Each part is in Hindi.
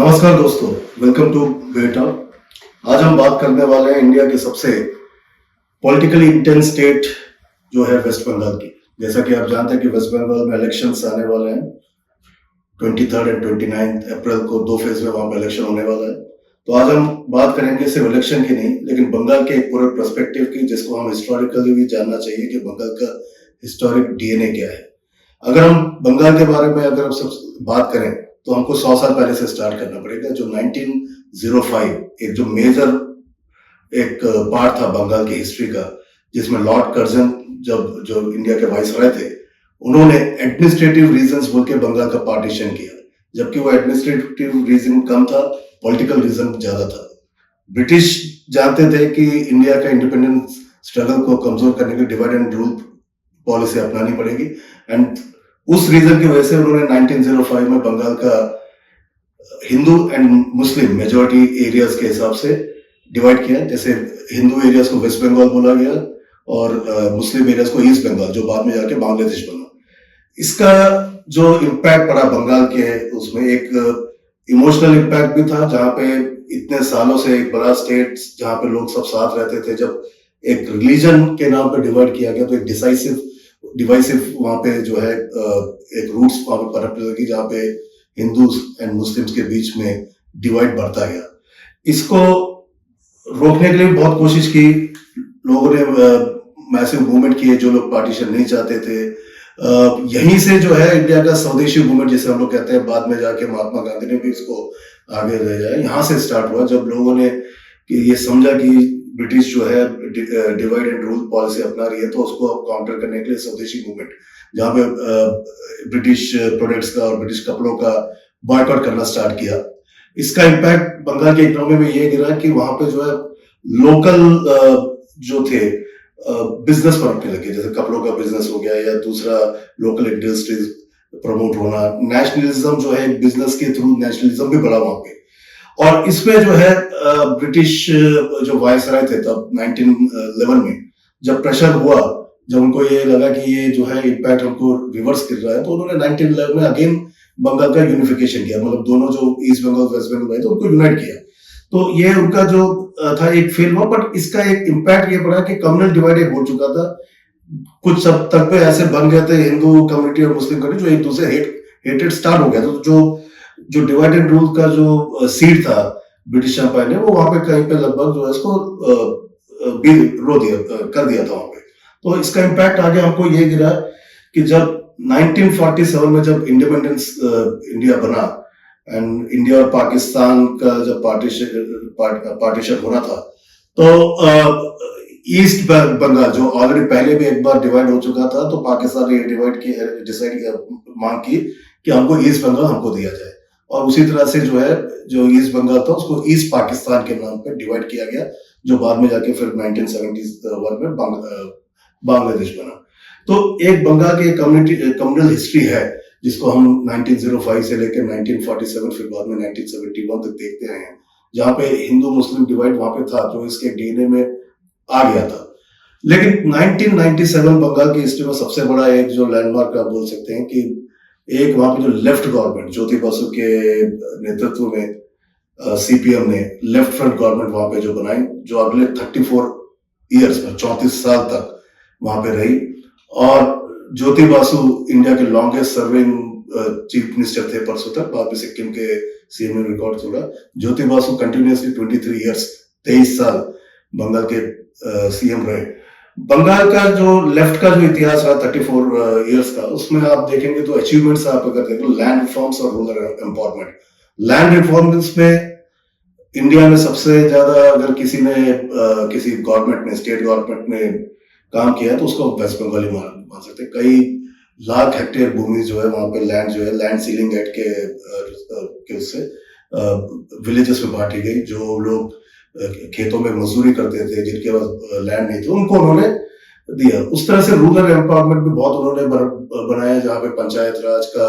नमस्कार दोस्तों, वेलकम टू बेटा। आज हम बात करने वाले हैं इंडिया के सबसे पॉलिटिकली इंटेंस स्टेट जो है वेस्ट बंगाल की। जैसा कि आप जानते हैं कि वेस्ट बंगाल में इलेक्शंस आने वाले हैं 23 एंड 29 अप्रैल को, 2 फेज में वहां पर इलेक्शन होने वाला है। तो आज हम बात करेंगे सिर्फ इलेक्शन की नहीं, लेकिन बंगाल के एक पूरे पर्सपेक्टिव की, जिसको हम हिस्टोरिकली भी जानना चाहिए कि बंगाल का हिस्टोरिक डीएनए क्या है। अगर हम बंगाल के बारे में अगर हम सब बात करें तो हमको 100 साल पहले से स्टार्ट करना पड़ेगा। जो 1905 एक जो मेजर एक पार्ट था बंगाल की हिस्ट्री का, जिसमें लॉर्ड कर्जन जब जो इंडिया के वाइसरॉय थे, उन्होंने एडमिनिस्ट्रेटिव रीजंस बोल के बंगाल का पार्टीशन किया। जबकि वो एडमिनिस्ट्रेटिव रीजन कम था, पॉलिटिकल रीजन ज्यादा था। ब्रिटिश जानते थे कि इंडिया का इंडिपेंडेंस स्ट्रगल को कमजोर करने के लिए डिवाइड एंड रूल पॉलिसी अपनानी पड़ेगी, एंड उस रीजन की वजह से उन्होंने 1905 में बंगाल का Hindu and Muslim majority areas के हिसाब से डिवाइड किया। जैसे हिंदू एरियाज को वेस्ट बंगाल बोला गया और मुस्लिम एरियाज को ईस्ट बंगाल, जो बाद में जाके बांग्लादेश बना। इसका जो इम्पैक्ट पड़ा बंगाल के, उसमें एक इमोशनल इम्पैक्ट भी था, जहां पे इतने सालों से एक बड़ा स्टेट जहां पे लोग सब साथ रहते थे, जब एक रिलीजन के नाम पे डिवाइड किया गया तो एक डिवाइसिव वहां पे जो है एक रूट्स वहां पे पनपने लगी, जहां पे हिंदूज एंड मुस्लिम्स के बीच में डिवाइड बढ़ता गया। इसको रोकने के लिए बहुत कोशिश की लोगों ने, मैसिव मूवमेंट किए। जो लोग पार्टीशन नहीं चाहते थे, यहीं से जो है इंडिया का स्वदेशी मूवमेंट जिसे हम लोग कहते हैं, बाद में जाके महात्मा गांधी ने भी इसको आगे ले जाया। यहाँ से स्टार्ट हुआ जब लोगों ने कि ये समझा कि ब्रिटिश जो है डिवाइड एंड रूल पॉलिसी अपना रही है, तो उसको काउंटर करने के लिए स्वदेशी मूवमेंट, जहां पे ब्रिटिश प्रोडक्ट्स का और ब्रिटिश कपड़ों का बॉयकॉट करना स्टार्ट किया। इसका इम्पैक्ट बंगाल की इकोनॉमी में ये गिरा कि वहां पे जो है लोकल जो थे बिजनेस पनपने लगे, जैसे कपड़ों का बिजनेस हो गया या दूसरा लोकल इंडस्ट्रीज प्रमोट होना। नेशनलिज्म जो है बिजनेस के थ्रू नेशनलिज्म भी बढ़ा वहां पे। और इसमें जो है ब्रिटिश जो वायसराय थे तब 1911 में जब प्रेशर हुआ, जब उनको ये लगा कि ये जो है इम्पैक्ट हमको रिवर्स कर रहा है, तो उन्होंने 1911 में अगेन बंगाल का यूनिफिकेशन किया। मतलब दोनों जो ईस्ट बंगाल वेस्ट बंगाल थे उनको यूनाइट किया। तो ये उनका जो था एक फेल हुआ, बट इसका एक इम्पैक्ट ये पड़ा कि कम्युनल डिवाइड हो चुका था। कुछ सब तक पे ऐसे बन गए थे हिंदू कम्युनिटी और मुस्लिम कम्युनिटी, जो एक दूसरे हेटेड स्टार्ट हो गया। तो जो डिवाइड एंड रूल का जो सीड था ब्रिटिश एम्पायर ने, वो वहां पे कहीं पे लगभग जो है इसको कर दिया था वहां पे। तो इसका इम्पैक्ट आगे हमको ये गिरा कि जब 1947 में जब इंडिपेंडेंस इंडिया बना एंड इंडिया और पाकिस्तान का जब पार्टीशन होना था, तो ईस्ट बंगाल जो ऑलरेडी पहले भी एक बार डिवाइड हो चुका था, तो पाकिस्तान ने डिवाइड किया, डिसाइड किया, मांग की कि हमको ईस्ट बंगाल हमको दिया जाए। और उसी तरह से जो है जो ईस्ट बंगाल था उसको ईस्ट पाकिस्तान के नाम पे डिवाइड किया गया, जो बाद में जाके फिर 1971 में बांग्लादेश बना। तो एक बंगाल की कम्युनल हिस्ट्री है, जिसको हम 1905 से लेकर 1947 फिर बाद में 1971 तक देखते आए हैं, जहां पे हिंदू मुस्लिम डिवाइड वहां पे था, जो इसके डीएनए में आ गया था। लेकिन 1997 बंगाल की हिस्ट्री में सबसे बड़ा एक जो लैंडमार्क आप बोल सकते हैं कि एक वहां पे जो लेफ्ट गवर्नमेंट ज्योति बासु के नेतृत्व में सीपीएम ने लेफ्ट फ्रंट गवर्नमेंट वहां पे जो बनाई, जो अगले 34 ईयर्स में 34 साल तक वहां पे रही। और ज्योति बासु इंडिया के लॉन्गेस्ट सर्विंग चीफ मिनिस्टर थे परसों तक, बाद में सिक्किम के सीएम में रिकॉर्ड तोड़ा। ज्योति बासु कंटिन्यूसली 23 ईयर्स 23 साल बंगाल के सीएम रहे। बंगाल का जो लेफ्ट का जो इतिहास रहा 34 ईयर्स का, उसमें आप देखेंगे तो अचीवमेंट्स आप अगर देखो, लैंड रिफॉर्म्स और रूरल एम्पावरमेंट। लैंड रिफॉर्म्स में इंडिया में सबसे ज्यादा अगर किसी ने किसी गवर्नमेंट ने, स्टेट गवर्नमेंट ने काम किया तो उसको वेस्ट बंगाल ही मान सकते। कई लाख हेक्टेयर भूमि जो है वहां पे लैंड जो है लैंड सीलिंग एक्ट के उससे विलेजेस में बांटी गई। जो लोग खेतों में मजदूरी करते थे, जिनके पास लैंड नहीं थे, उनको उन्होंने दिया। उस तरह से रूरल एम्पावरमेंट भी बहुत उन्होंने बनाया, जहां पे पंचायत राज का,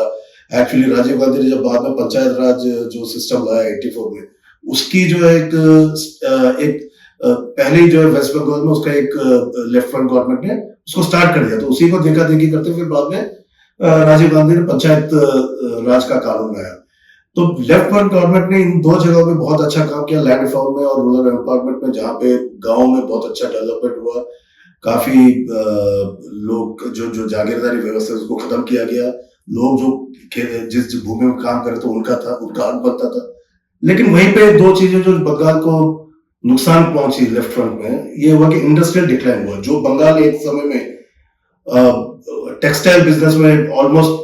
एक्चुअली राजीव गांधी ने जब बाद में पंचायत राज जो सिस्टम लाया 84 में, उसकी जो है एक पहले ही जो है वेस्ट बंगाल में उसका एक लेफ्ट फ्रंट गवर्नमेंट ने उसको स्टार्ट कर दिया। तो उसी को देखा देखी करते फिर बाद में राजीव गांधी ने पंचायत राज का कानून लाया। तो लेफ्ट फ्रंट गवर्नमेंट ने इन दो जगहों पे बहुत अच्छा काम किया, लैंड रिफॉर्म में और रूरल एम्पावरमेंट में, जहाँ पे गांव में बहुत अच्छा डेवलपमेंट हुआ। काफी लोग जो जो जागीरदारी व्यवस्था उसको खत्म किया गया। लोग जो जिस भूमि में काम करे तो उनका हक बनता था। लेकिन वहीं पे दो चीजें जो बंगाल को नुकसान पहुंची लेफ्ट फ्रंट में, ये हुआ कि इंडस्ट्रियल डिक्लाइन हुआ। जो बंगाल एक समय में टेक्सटाइल बिजनेस में ऑलमोस्ट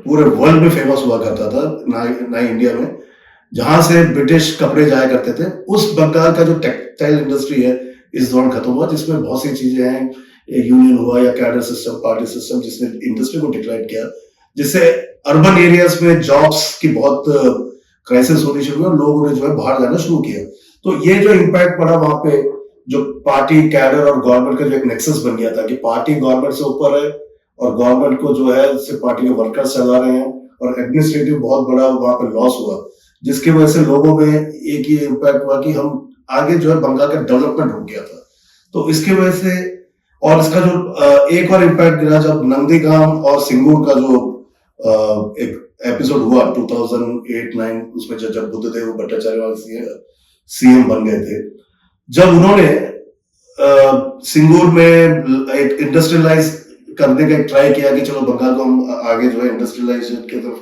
पूरे वर्ल्ड में फेमस हुआ करता था, ना इंडिया में, जहां से ब्रिटिश कपड़े जाया करते थे, उस बंगाल का जो टेक्सटाइल इंडस्ट्री है इस दौरान खत्म हुआ, जिसमें बहुत सी चीजें हैं, यूनियन हुआ या कैडर सिस्टम, पार्टी सिस्टम, जिसने इंडस्ट्री को डिक्लाइन किया, जिससे अर्बन एरियाज में जॉब्स की बहुत क्राइसिस होनी शुरू हुई और लोगों ने जो है बाहर जाना शुरू किया। तो ये जो इम्पैक्ट पड़ा वहां पे, जो पार्टी, कैडर और गवर्नमेंट का जो एक नेक्सस बन गया था कि पार्टी गवर्नमेंट से ऊपर है और गवर्नमेंट को जो है सिर्फ पार्टी के वर्कर्स चला रहे हैं, और एडमिनिस्ट्रेटिव बहुत बड़ा वहां पे लॉस हुआ, जिसकी वजह से लोगों में एक ही इम्पैक्ट हुआ कि हम आगे जो है बंगाल का डेवलपमेंट रुक गया था। तो इसकी वजह से, और इसका जो एक और इम्पैक्ट गिरा जब नंदीग्राम और सिंगूर का जो एक एपिसोड हुआ 2008-9, उसमें जब बुद्धदेव भट्टाचार्य सीएम बन गए थे, जब उन्होंने सिंगूर में एक इंडस्ट्रियलाइज करने का एक ट्राई किया कि चलो बंगाल को हम आगे जो है इंडस्ट्रियलाइजेशन की तरफ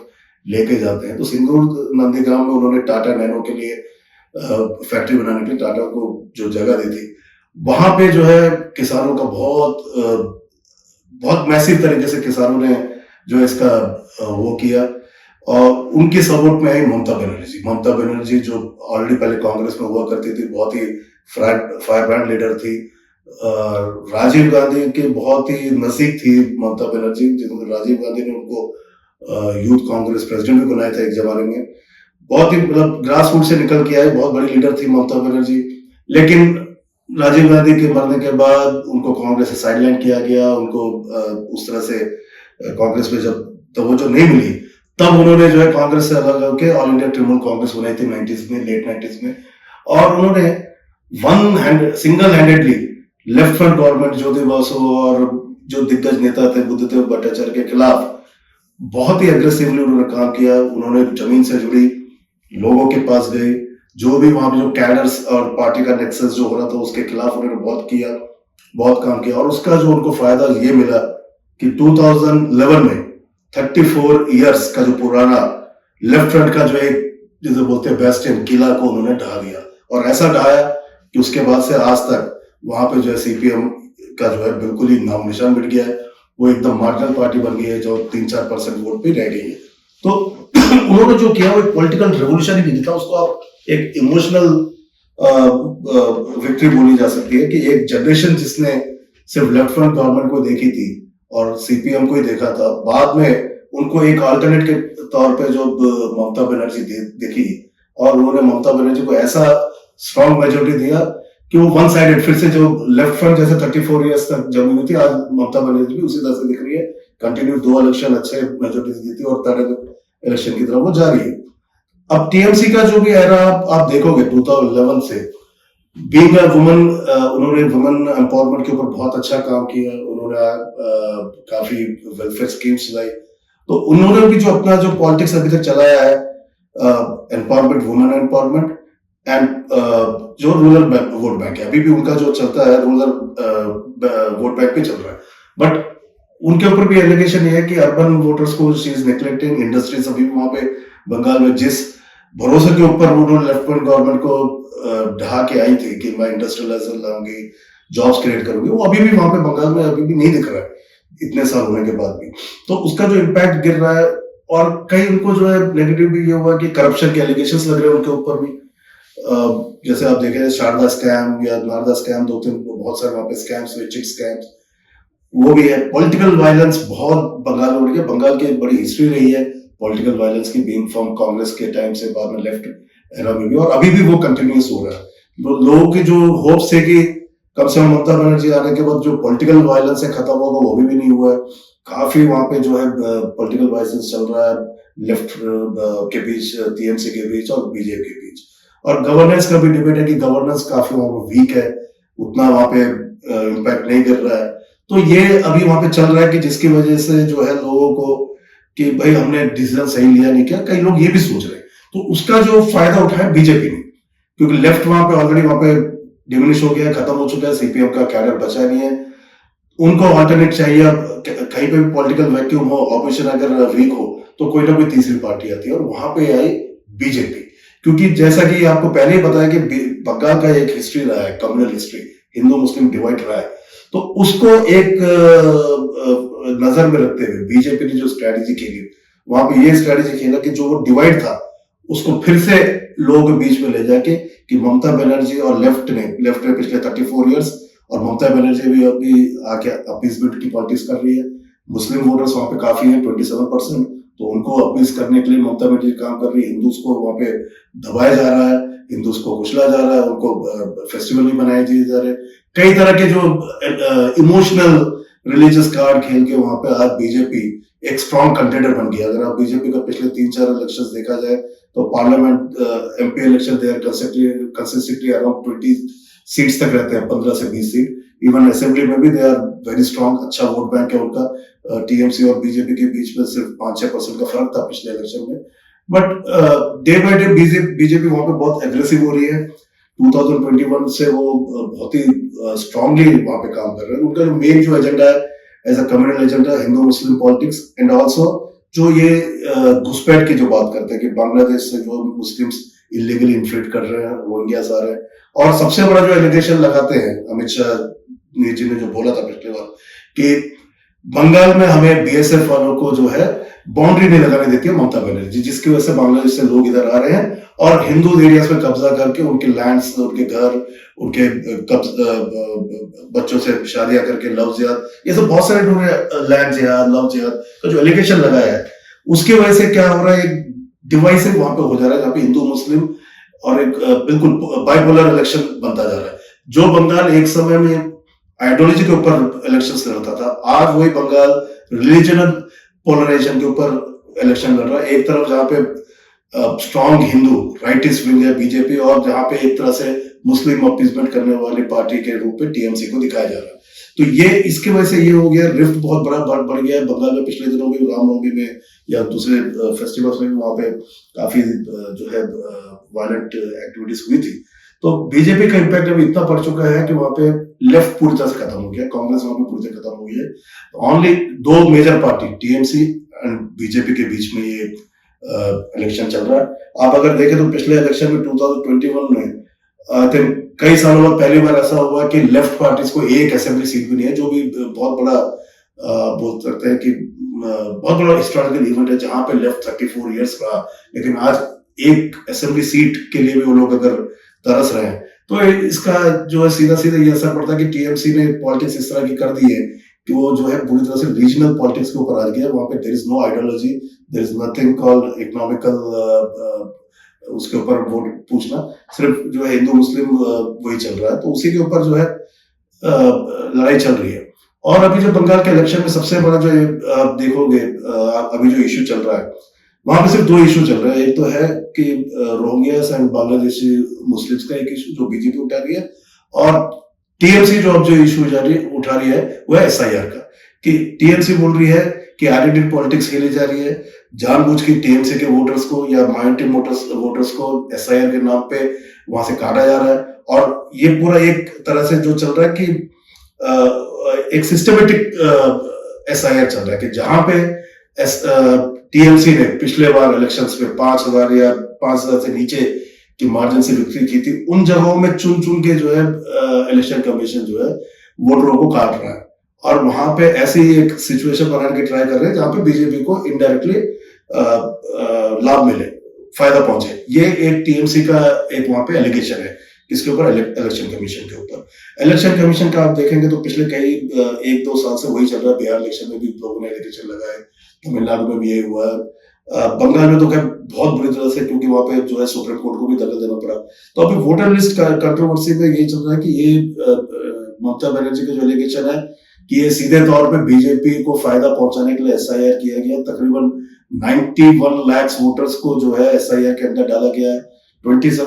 लेके जाते हैं, तो सिंगूर नंदीग्राम में उन्होंने टाटा नैनो के लिए फैक्ट्री बनाने के लिए टाटा को जो जगह दी थी, वहां पे जो है किसानों का बहुत मैसिव तरीके से किसानों ने जो इसका वो किया, और उनके सपोर्ट में आई ममता बनर्जी जो ऑलरेडी पहले कांग्रेस में हुआ करती थी, बहुत ही फायर ब्रांड लीडर थी। राजीव गांधी के बहुत ही नजदीक थी ममता बनर्जी, जिन्होंने राजीव गांधी ने उनको यूथ कांग्रेस प्रेसिडेंट भी बनाया था एक जमाने में। बहुत ही मतलब ग्रास रूट से निकल के आए, बहुत बड़ी लीडर थी ममता बनर्जी। लेकिन राजीव गांधी के मरने के बाद उनको कांग्रेस से साइडलाइन किया गया, उनको उस तरह से कांग्रेस में जब तवज्जो नहीं मिली, तब उन्होंने जो है कांग्रेस से अलग होकर ऑल इंडिया तृणमूल कांग्रेस बनाई थी 90s में, लेट 90s में, और उन्होंने single handedly left front government Jyoti Basu और जो दिग्गज नेता थे बुद्धदेव भट्टाचार्य के खिलाफ बहुत ही अग्रेसिवली उन्होंने काम किया। उन्होंने जमीन से जुड़ी लोगों के पास गए, जो भी वहां पे जो कैडर्स और पार्टी का नेक्सस जो हो रहा था उसके खिलाफ उन्होंने बहुत काम किया, और उसका जो उनको फायदा ये मिला कि 2011 में 34 इयर्स का जो पुराना लेफ्ट फ्रंट का जो एक जिसे बोलते हैं बेस्टियन किला को उन्होंने ढा दिया, और ऐसा ढाया कि उसके बाद से आज तक वहां पे जो है सीपीएम का जो है बिल्कुल ही नाम निशान मिट गया है। वो एकदम मार्जिनल पार्टी बन गई है जो 3-4% वोट पे रह गई है। तो उन्होंने जो किया वो एक पॉलिटिकल रेवोल्यूशन ही नहीं था, उसको आप एक इमोशनल विक्ट्री बोली जा सकती है कि एक जनरेशन जिसने सिर्फ लेफ्ट फ्रंट गवर्नमेंट को देखी थी और सीपीएम को ही देखा था, बाद में उनको एक अल्टरनेट के तौर पे जो ममता बनर्जी देखी, और उन्होंने ममता बनर्जी को ऐसा स्ट्रॉन्ग मेजोरिटी दिया कि वो वन साइडेड फिर से जो लेफ्ट फ्रंट जैसे 34 इयर्स तक जमी हुई थी, आज ममता बनर्जी भी उसी तरह से दिख रही है, कंटिन्यू 2 इलेक्शन अच्छे मेजोरिटी जीती और थर्ड इलेक्शन की तरफ वो जा रही है। अब टीएमसी का जो भी एरा आप देखोगे 2011 से, बीइंग अ वुमन, उन्होंने वुमेन एम्पावरमेंट के ऊपर बहुत अच्छा काम किया, उन्होंने काफी वेलफेयर स्कीम्स लाई, तो उन्होंने भी जो अपना जो पॉलिटिक्स अभी तक चलाया है, एम्पावरमेंट, वुमेन एम्पावरमेंट एंड जो रूरल वोट बैंक है, अभी भी उनका जो चलता है रूरल वोट बैंक पे चल रहा है, बट उनके ऊपर भी एलिगेशन ये है कि अर्बन वोटर्स को शी इज नेग्लेक्टिंग इंडस्ट्रीज। अभी भी वहां पे बंगाल में जिस भरोसे के ऊपर उन्होंने लेफ्ट फ्रंट गवर्नमेंट को ढहा के आई थी कि मैं इंडस्ट्रियलाइजेशन लाऊंगी, जॉब्स क्रिएट करूंगी, वो अभी भी वहां पे बंगाल में अभी भी नहीं दिख रहा है इतने साल होने के बाद भी। तो उसका जो इम्पैक्ट गिर रहा है, और कई उनको जो है नेगेटिव भी ये हुआ कि करप्शन के एलिगेशंस लग रहे हैं उनके ऊपर भी। जैसे आप देखें शारदा स्कैम या नारदा स्कैम, 2-3 बहुत सारे वहां पे स्कैम्स हुए, चिट स्कैम्स, वो भी है। पॉलिटिकल वायलेंस बहुत बंगाल में बढ़ गया। बंगाल की एक बड़ी हिस्ट्री रही है पॉलिटिकल वायलेंस की, बीइंग फ्रॉम कांग्रेस के टाइम से, बाद में लेफ्ट एरा में भी, और अभी भी वो कंटिन्यूस हो रहा है। लोगों की जो होप्स थे कि कम से कम ममता बनर्जी आने के बाद जो पॉलिटिकल वायलेंस है खत्म होगा, वो भी नहीं हुआ है। काफी वहां पे जो है पॉलिटिकल वायलेंस चल रहा है लेफ्ट के बीच, टीएमसी के बीच और बीजेपी के बीच। और गवर्नेंस का भी डिबेट है कि गवर्नेंस काफी वहां पे वीक है, उतना वहां पे इम्पैक्ट नहीं कर रहा है। तो ये अभी वहां पे चल रहा है कि जिसकी वजह से जो है लोगों को कि भाई हमने डिसीजन सही लिया नहीं किया, कई लोग ये भी सोच रहे हैं। तो उसका जो फायदा उठाया बीजेपी ने, क्योंकि लेफ्ट वहां पे ऑलरेडी वहां पे डिमिनिश हो गया, खत्म हो चुका है, सीपीएम का कैडर बचा नहीं है, उनको ऑल्टरनेट चाहिए। अब कहीं पे भी पॉलिटिकल वैक्यूम हो, ऑपोजिशन अगर वीक हो, तो कोई ना कोई तीसरी पार्टी आती है, और वहां पे आई बीजेपी। क्योंकि जैसा कि आपको पहले ही बताया कि बंगाल का एक हिस्ट्री रहा है, कम्युनल हिस्ट्री, हिंदू मुस्लिम डिवाइड रहा है, तो उसको एक नजर में रखते हुए बीजेपी ने जो स्ट्रैटेजी खेली, वहां पे ये स्ट्रैटेजी खेला कि जो वो डिवाइड था उसको फिर से लोगों के बीच में ले जाके, कि ममता बनर्जी और लेफ्ट ने पिछले 34 इयर्स, और ममता बनर्जी भी अभी आके अपीसमेंट की पॉलिटिक्स कर रही है। मुस्लिम वोटर्स वहां पे काफी है, 27%, तो उनको अपीस करने के लिए ममता बनर्जी काम कर रही है। हिंदूज को वहां पे दबाया जा रहा है, हिंदूज को कुचला जा रहा है, उनको फेस्टिवल भी मनाए दिए जा रहे हैं, कई तरह के जो इमोशनल रिलीजियस कार्ड खेल के वहां पे आज बीजेपी एक स्ट्रॉन्ग कंटेंडर बन गया। अगर आप बीजेपी का पिछले 3-4 इलेक्शन देखा जाए, तो parliament MP election they are consistently around 20 seats तक रहते हैं, 15 से 20 सीट। इवन असेंबली में भी दे आर वेरी स्ट्रॉन्ग, अच्छा वोट बैंक है उनका। टीएमसी और बीजेपी के बीच में सिर्फ 5-6% का फर्क था पिछले इलेक्शन में। But day by day BJP वहां पे बहुत एग्रेसिव हो रही है। 2021 से वो बहुत ही स्ट्रांगली वहां पे काम कर रहे हैं। उनका जो मेन जो एजेंडा है, as a communal agenda, Hindu Muslim politics, and also जो ये घुसपैठ की जो बात करते हैं कि बांग्लादेश से जो मुस्लिम्स इलीगली इन्फ्लेट कर रहे हैं, रोहिंग्यास आ रहे हैं, और सबसे बड़ा जो एलिगेशन लगाते हैं अमित शाह जी ने जो बोला था पिछले बार कि बंगाल में हमें बीएसएफ वालों को जो है बाउंड्री नहीं लगाने देती है ममता बनर्जी, जिसकी वजह से बांग्लादेश से लोग इधर आ रहे हैं और हिंदू एरियाज में कब्जा करके उनके लैंड्स, उनके घर, उनके बच्चों से शादियां करके लव जिहाद, ये सब बहुत सारे लैंड जिहाद, लव जिहाद का जो एलिगेशन लगाया है, उसकी वजह से क्या हो रहा है, एक डिवाइसिव वहां पे हो जा रहा है, जहां पे हिंदू मुस्लिम और एक बिल्कुल बाइपोलर इलेक्शन बनता जा रहा है। जो बंगाल एक समय में आइडियोलॉजी के ऊपर इलेक्शन लड़ता था, आज वही बंगाल रिलीजनल पोलराइजेशन के ऊपर इलेक्शन लड़ रहा है। एक तरफ जहां पे स्ट्रॉन्ग हिंदू राइटिस्ट विंग है बीजेपी, और जहां पे एक तरह से मुस्लिम अपीसमेंट करने वाली पार्टी के रूप में टीएमसी को दिखाया जा रहा है। तो ये इसकी वजह से ये हो गया, रिफ्ट बहुत बड़ा बढ़ गया है बंगाल में। पिछले दिनों में रामनवमी में या दूसरे फेस्टिवल्स में भी वहां पे काफी जो है वायलेंट एक्टिविटीज हुई थी। तो बीजेपी का इम्पैक्ट अभी इतना पड़ चुका है कि वहां पे लेफ्ट पूरी तरह से खत्म हो गया, कांग्रेस वहां पे पूरी तरह खत्म हो गई है। ओनली दो major party TMC and BJP के बीच में ये इलेक्शन चल रहा है। आप अगर देखें तो पिछले इलेक्शन में 2021 में कई सालों बाद पहली बार ऐसा हुआ कि लेफ्ट पार्टीज को एक असेंबली सीट भी नहीं है, जो भी बहुत बड़ा बोल सकते हैं कि बहुत बड़ा हिस्टोरिकल इवेंट है, जहां पे लेफ्ट 34 इयर्स रहा, लेकिन आज एक असेंबली सीट के लिए भी वो लोग अगर तरस रहे हैं, तो इसका जो है सीधा सीधा ये असर पड़ता है कि टीएमसी ने पॉलिटिक्स इस तरह की कर दी है कि वो जो है पूरी तरह से रीजनल पॉलिटिक्स के ऊपर आ गया है। वहां पे there is no ideology, there is nothing called economical उसके ऊपर वोट पूछना, सिर्फ जो है हिंदू मुस्लिम वही चल रहा है। तो उसी के ऊपर जो है लड़ाई चल रही है। और अभी जो बंगाल के इलेक्शन में सबसे बड़ा जो आप देखोगे अभी जो इश्यू चल रहा है, वहां पे सिर्फ दो इश्यू चल रहे हैं। एक तो है कि रोहिंग्यास एंड बांग्लादेशी मुस्लिम्स का एक इश्यू जो बीजेपी उठा रही है, और टीएमसी जो अब जो इश्यू उठा रही है वो है एसआईआर का, कि टीएमसी बोल रही है कि आइडेंटिटी पॉलिटिक्स खेली जा रही है, जानबूझ के टीएमसी के वोटर्स को या माइनॉरिटी वोटर्स को एसआईआर के नाम पे वहां से काटा जा रहा है। और ये पूरा एक तरह से जो चल रहा है कि एक सिस्टमेटिक एसआईआर चल रहा है, कि जहां पे टीएमसी ने पिछले बार इलेक्शंस में 5,000 या 5,000 से नीचे की मार्जिन से विक्ट्री की थी, उन जगहों में चुन चुन के जो है इलेक्शन कमीशन जो है वोटरों को काट रहा है, और वहां पे ऐसी एक सिचुएशन बनाने की ट्राई कर रहे हैं जहां पे बीजेपी को इनडायरेक्टली लाभ मिले, फायदा पहुंचे। ये एक टीएमसी का एक वहां पे एलिगेशन है, इसके ऊपर इलेक्शन कमीशन के ऊपर। इलेक्शन कमीशन का आप देखेंगे तो पिछले कई 1-2 साल से वही चल रहा है। बिहार इलेक्शन में भी लोगों ने एलिगेशन लगाए, तमिलनाडु में भी यही हुआ है, बंगाल में तो खैर बहुत बुरी तरह से, क्योंकि वहां पे जो है सुप्रीम कोर्ट को भी दखल देना पड़ा। तो अभी वोटर लिस्ट कंट्रोवर्सी में यही चल रहा है कि ये ममता बनर्जी का जो एलिगेशन है कि ये सीधे तौर पे बीजेपी को फायदा पहुंचाने के लिए एसआईआर किया गया। तकरीबन 91 लाख वोटर्स को जो है एसआईआर के अंदर डाला गया है, 27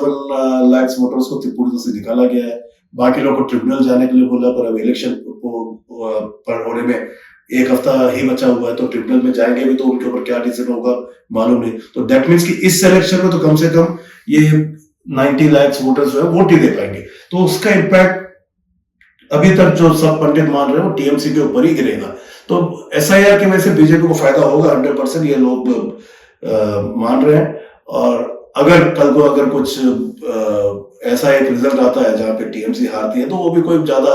लाख वोटर्स को पूरी तरह से निकाला गया है, बाकी लोगों को ट्रिब्यूनल जाने के लिए बोला, पर अब इलेक्शन पर होने में एक हफ्ता ही बचा हुआ है, तो ट्रिब्यूनल में जाएंगे भी तो उनके ऊपर क्या डिसीजन होगा मालूम नहीं। तो दैट मीन्स कि इस इलेक्शन में तो कम से कम ये 90 लाख वोटर्स जो है वोट ही दे पाएंगे। तो उसका इम्पैक्ट अभी तक जो सब पंडित मान रहे हैं वो टीएमसी के ऊपर ही गिरेगा। तो एसआईआर की वजह से बीजेपी को फायदा होगा 100%, ये लोग मान रहे हैं। और अगर कल को अगर कुछ ऐसा एक रिजल्ट आता है जहां पे टीएमसी हारती है तो वो भी कोई ज्यादा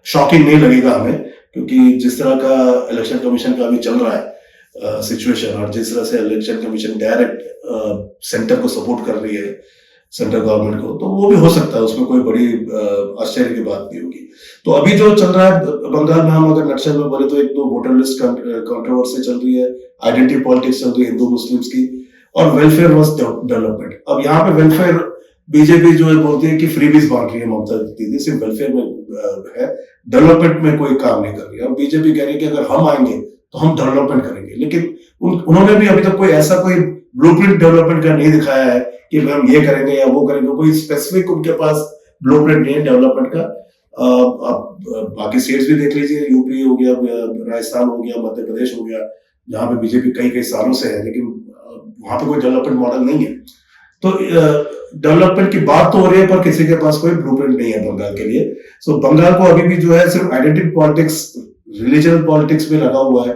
शॉकिंग नहीं लगेगा हमें, क्योंकि जिस तरह का इलेक्शन कमीशन का अभी चल रहा है सिचुएशन, और जिस तरह से इलेक्शन कमीशन डायरेक्ट सेंटर को सपोर्ट कर रही है, सेंट्रल गवर्नमेंट को, तो वो भी हो सकता है, उसमें कोई बड़ी आश्चर्य की बात नहीं होगी। तो अभी जो चल रहा है बंगाल में, हम अगर नक्शल में बोले तो एक तो वोटर लिस्ट कंट्रोवर्सी चल रही है, आइडेंटिटी पॉलिटिक्स चल रही है हिंदू मुस्लिम्स की, और वेलफेयर वर्स डेवलपमेंट। अब यहाँ पे वेलफेयर बीजेपी जो है बोलती है कि फ्रीबीज बांट रही है ममता दीदी, सिर्फ वेलफेयर में है, डेवलपमेंट में कोई काम नहीं कर रही है। और बीजेपी कह रही है कि अगर हम आएंगे तो हम डेवलपमेंट करेंगे, लेकिन उन्होंने भी अभी तक कोई ऐसा कोई ब्लूप्रिंट डेवलपमेंट का नहीं दिखाया है कि हम ये करेंगे या वो करेंगे। कोई स्पेसिफिक उनके पास ब्लूप्रिंट नहीं है डेवलपमेंट का। आप बाकी स्टेट्स भी देख लीजिए, यूपी हो गया, राजस्थान हो गया, मध्य प्रदेश हो गया, जहां पे बीजेपी कई सालों से है, लेकिन वहां पे कोई डेवलपमेंट मॉडल नहीं है। तो डेवलपमेंट की बात तो हो रही है, पर किसी के पास कोई ब्लूप्रिंट नहीं है बंगाल के लिए। सो बंगाल को अभी भी जो है सिर्फ आइडेंटिटी पॉलिटिक्स, रिलीजन पॉलिटिक्स में लगा हुआ है।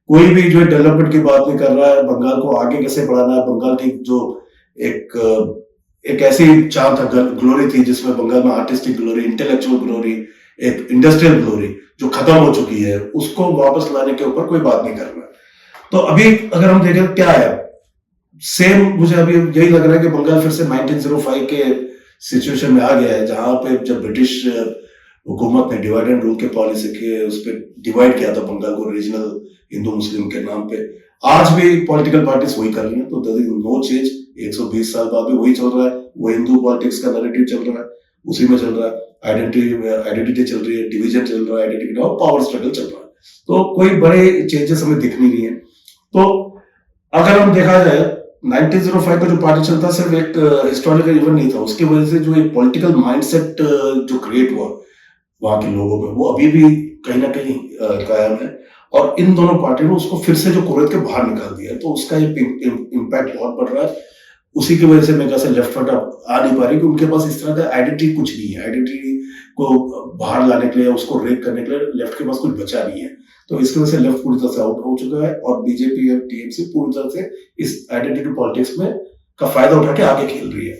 कोई भी जो डेवलपमेंट की बात नहीं कर रहा है, बंगाल को आगे कैसे बढ़ाना है। बंगाल की जो एक ऐसी चार था, ग्लोरी थी, जिसमें बंगाल में आर्टिस्टिक ग्लोरी, इंटेलेक्चुअल ग्लोरी, एक इंडस्ट्रियल ग्लोरी जो खत्म हो चुकी है, उसको वापस लाने के ऊपर कोई बात नहीं कर रहा। तो अभी अगर हम देखें क्या है, सेम मुझे अभी यही लग रहा है कि बंगाल फिर से 1905 के सिचुएशन में आ गया है, जहां पे जब ब्रिटिश हुकूमत ने डिवाइड एंड रूल के पॉलिसी के उस पर डिवाइड किया था बंगाल को रीजनल हिंदू मुस्लिम के नाम पे। आज भी पॉलिटिकल पार्टीज वही कर रही हैं, तो देयर इज नो चेंज। 120 साल बाद भी वही चल रहा है, वो हिंदू पॉलिटिक्स का नैरेटिव चल रहा है, उसी में चल रहा है। आइडेंटिटी चल रही है, डिवीजन चल रहा है, आइडेंटिटी और पावर स्ट्रगल चल रहा है। तो कोई बड़े चेंजेस हमें दिख नहीं है। तो अगर हम देखा जाए 1905 का जो पार्टीशन था सिर्फ एक हिस्टोरिकल इवेंट नहीं था, उसकी वजह से जो एक पॉलिटिकल माइंडसेट जो क्रिएट हुआ वहां के लोगों में, वो अभी भी कहीं ना कहीं कायम है। और इन दोनों पार्टियों ने उसको फिर से जो कुरेद के बाहर निकाल दिया है, तो उसका इम्पैक्ट बहुत बढ़ रहा है। उसी की वजह से मेरे ख्याल से लेफ्ट फ्रंट अब आ नहीं पा रही, कि उनके पास इस तरह का आइडेंटिटी कुछ नहीं है। आइडेंटिटी को बाहर लाने के लिए, उसको रेक करने के लिए लेफ्ट के पास कुछ बचा नहीं है। तो इसकी वजह से लेफ्ट पूरी तरह से आउट हो चुका है, और बीजेपी और टीएमसी पूरी तरह से इस आइडेंटिटी पॉलिटिक्स में का फायदा उठा के आगे खेल रही है।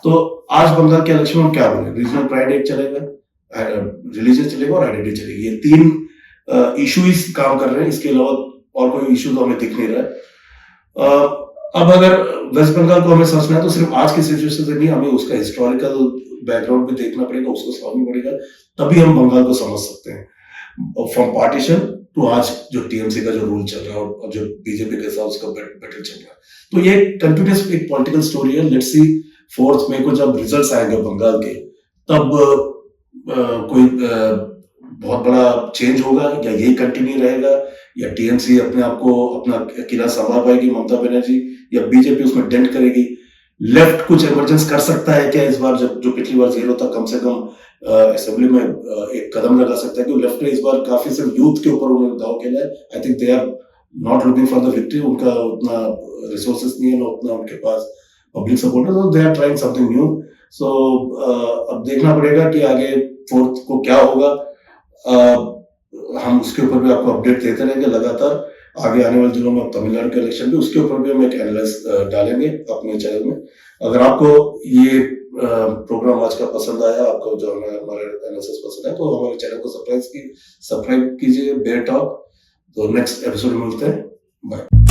तो आज बंगाल के इलेक्शन में क्या बोले, रीजनल प्राइड एक चलेगा, रिलीजन चलेगा और आइडेंटिटी चलेगी। ये तीन इश्यूज काम कर रहे हैं, इसके अलावा और कोई इश्यू तो हमें दिख नहीं रहा है। अब अगर वेस्ट बंगाल को हमें समझना है तो सिर्फ आज की सिचुएशन से नहीं, हमें उसका हिस्टोरिकल बैकग्राउंड भी देखना पड़ेगा, उसको समझना पड़ेगा, तभी हम बंगाल को समझ सकते हैं। फ्रॉम पार्टीशन टू आज जो टीएमसी का जो रूल चल रहा है और जो बीजेपी के साथ उसका बैटल चल रहा है, तो ये कंटिन्यूस एक पॉलिटिकल स्टोरी है। लेट्स सी 4 मई को जब रिजल्ट्स आएंगे बंगाल के, तब कोई बहुत बड़ा चेंज होगा, या यही कंटिन्यू रहेगा, या टीएमसी अपने आप को अपना किला संभाल पाएगी ममता बनर्जी, या बीजेपी उसमें डेंट करेगी। लेफ्ट कुछ इमरजेंस कर सकता है क्या इस बार, जब जो पिछली बार 0 था, कम से कम असेंबली में एक कदम लगा सकता है, क्योंकि लेफ्ट ने इस बार काफी सिर्फ यूथ के ऊपर उन्होंने दाव खेला है। I think they are not looking for the victory, उनका उतना रिसोर्सेस नहीं है, उतना उनके पास पब्लिक सपोर्ट है, तो they are trying something new. So अब देखना पड़ेगा कि आगे 4th को क्या होगा। हम उसके ऊपर भी आपको अपडेट देते रहेंगे लगातार। आगे आने वाले दिनों में तमिलनाडु के इलेक्शन भी, उसके ऊपर भी हम एक एनालिसिस डालेंगे अपने चैनल में। अगर आपको ये प्रोग्राम आज का पसंद आया, आपको जो हमारे एनालिसिस पसंद है, तो हमारे चैनल को सब्सक्राइब कीजिए, बेयर टॉक। तो नेक्स्ट एपिसोड में मिलते हैं, बाय।